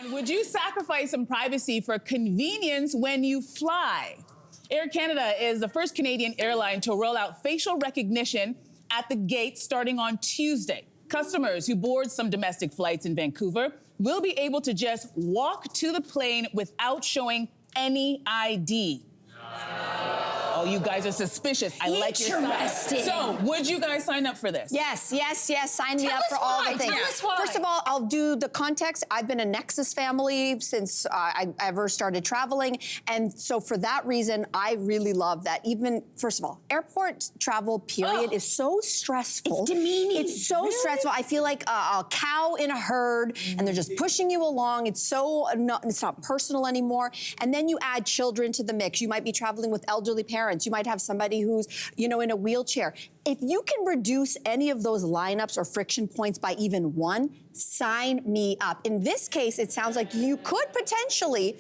Would you sacrifice some privacy for convenience when you fly? Air Canada is the first Canadian airline to roll out facial recognition at the gate starting on Tuesday. Customers who board some domestic flights in Vancouver will be able to just walk to the plane without showing any ID. Oh, you guys are suspicious. I like your style. So, would you guys sign up for this? Yes, yes, yes. Sign me up for all the things. Tell us why. First of all, I'll do the context. I've been a Nexus family since I ever started traveling. And so for that reason, I really love that. Even, first of all, airport travel, period, is so stressful. It's demeaning. It's so stressful. I feel like a cow in a herd, and they're just pushing you along. It's not personal anymore. And then you add children to the mix. You might be traveling with elderly parents. You might have somebody who's, in a wheelchair. If you can reduce any of those lineups or friction points by even one, sign me up. In this case, it sounds like you could potentially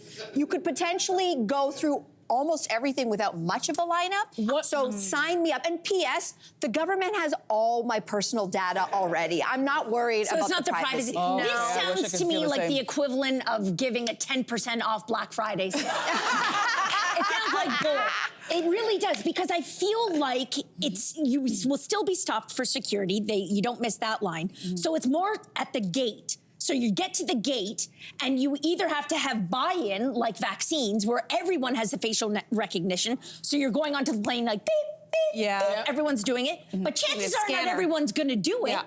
go through almost everything without much of a lineup. So sign me up. And P.S., the government has all my personal data already. I'm not worried about it's not the privacy. Oh, This sounds to me like the equivalent of giving a 10% off Black Friday sale. It sounds like bull. It really does, because I feel like you will still be stopped for security. You don't miss that line. So it's more at the gate. So you get to the gate, and you either have to have buy-in, like vaccines, where everyone has the facial recognition. So you're going onto the plane like, beep, beep, beep, everyone's doing it. But chances are not everyone's gonna do it.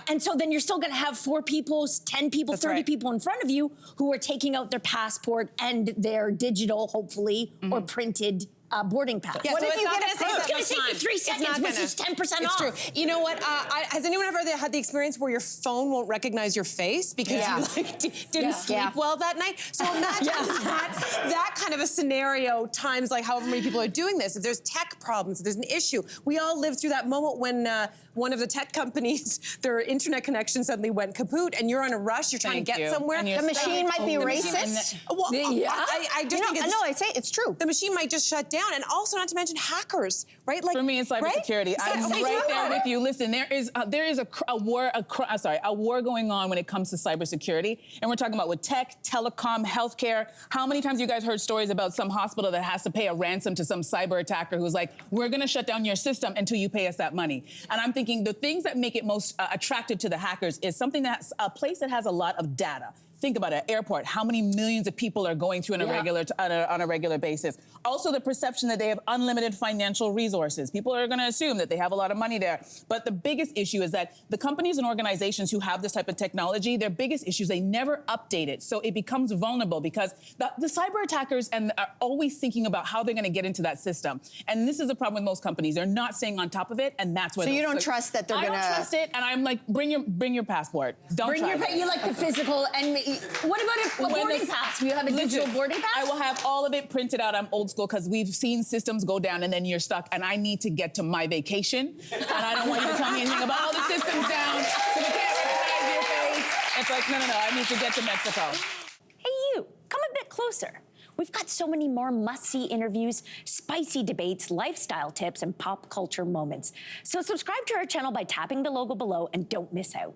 And so then you're still gonna have 4 people, 10 people, 30 people in front of you who are taking out their passport and their digital, hopefully, or printed boarding pass. Yeah, What so if it's you not get gonna it's take going to take you 3 seconds, which is 10% off. It's true. You know what? Has anyone ever had the experience where your phone won't recognize your face because you didn't sleep well that night? So imagine that kind of a scenario times like however many people are doing this. If there's tech problems, if there's an issue, we all lived through that moment when one of the tech companies, their internet connection suddenly went kaput, and you're on a rush. You're trying to get somewhere. The machine might be racist. Well, I just think I say it's true. The machine might just shut down, and also not to mention hackers, right? Like for me, it's cybersecurity. I'm right there with you. Listen, there is a war going on when it comes to cybersecurity, and we're talking about with tech, telecom, healthcare. How many times have you guys heard stories about some hospital that has to pay a ransom to some cyber attacker who's like, we're going to shut down your system until you pay us that money? And I'm thinking the things that make it most attractive to the hackers is something that's a place that has a lot of data. Think about it, airport, how many millions of people are going through on a regular basis. Also the perception that they have unlimited financial resources. People are gonna assume that they have a lot of money there. But the biggest issue is that the companies and organizations who have this type of technology, their biggest issue is they never update it. So it becomes vulnerable because the cyber attackers are always thinking about how they're gonna get into that system. And this is the problem with most companies. They're not staying on top of it, and that's where So you don't trust that they're gonna... I don't trust it, and I'm like, bring your passport. Don't try it. You like the physical, and what about a boarding pass? You have a digital boarding pass? I will have all of it printed out. I'm old school because we've seen systems go down and then you're stuck, and I need to get to my vacation, and I don't want you to tell me anything about all the systems down, so we can't recognize your face. It's like, no, I need to get to Mexico. Hey, you, come a bit closer. We've got so many more must-see interviews, spicy debates, lifestyle tips, and pop culture moments. So subscribe to our channel by tapping the logo below and don't miss out.